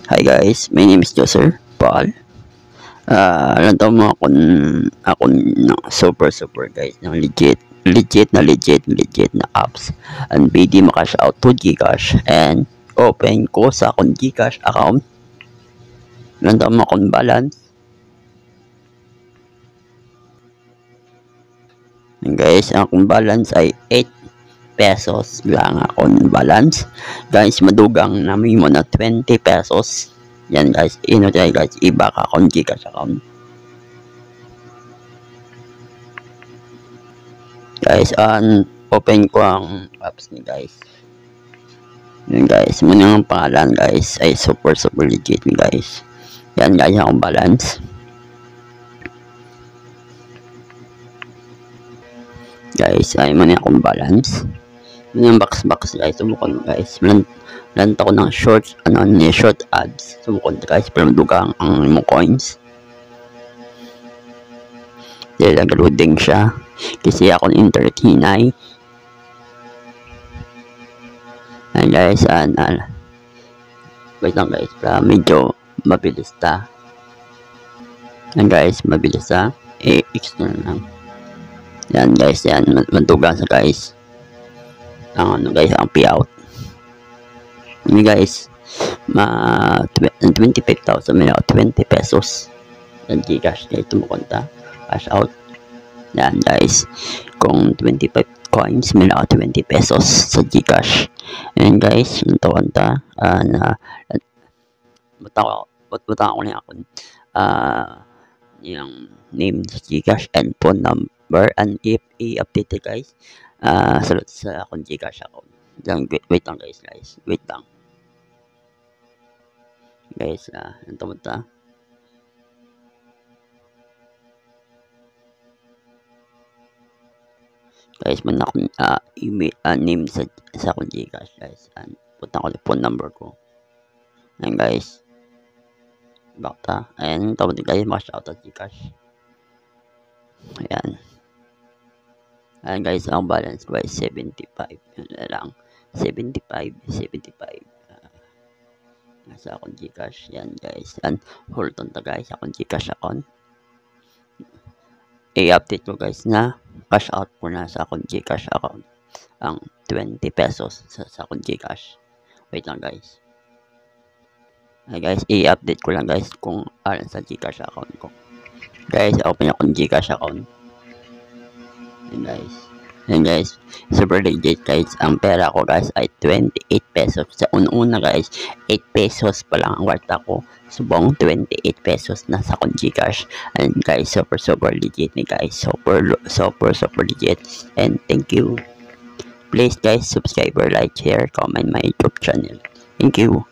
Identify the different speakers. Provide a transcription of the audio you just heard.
Speaker 1: Hi guys, my name is Joser Paul. Alam to mo ako na super guys ng legit na apps and pwede makash out to Gcash and open ko sa akong Gcash account. Alam to mo akong balance. And guys, akong balance ay 8 pesos lang akong balance. Guys, madugang namin mo na 20 pesos. Yan guys, guys, iba ka akong Gcash account. Guys, open ko ang apps ni guys. Yan guys, muna ang pangalan guys ay super legit ni guys. Yan guys, akong balance. Guys, ay muna akong balance. Muna ang box guys, sumukon guys. Lanta ko ng short ads. Sumukon guys, pero madugang ang mga coins. Dahil nag-loading siya. Kasi ako internet hinay. Ayan guys, wait lang guys, para medyo mabilis ta. Ayan guys, mabilis ta. External lang. Yan guys, yan, mantugan sa guys. Ang guys, ang payout. Ini guys, 25,000 may 20 pesos. Yan Gcash guys, tumukunta. Cash out. Yan guys, kung 25 coins may 20 pesos sa Gcash. And guys, nataon ta na butang ko na akong yung name sa Gcash and phone number and if i-update guys sa akong Gcash account. Wait lang guys, wait lang guys, nataon ta. Guys, man akong email name sa akong Gcash guys. Punta ko yung phone number ko. Ayan guys. Bakta. Ayan, tawag guys, maka-shout out Gcash. Ayan. Ayan guys, ang balance guys 75. Yan lang. 75. Nasa akong Gcash. Yan guys. Yan. Hold on ta guys, akong Gcash account. I-update ko guys na cash out ko na sa akong Gcash account ang 20 pesos sa akong Gcash. Wait lang guys. Ay guys, i-update ko lang guys kung alam sa Gcash account ko. Guys, open akong Gcash account. Yan guys, super legit guys. Ang pera ko guys ay 28 pesos. Sa una guys, 8 pesos pa lang ang warta ko. Subong 28 pesos na sa akong Gcash. And guys, super legit ni guys. Super legit. And thank you. Please guys, subscribe or like, share, comment my YouTube channel. Thank you.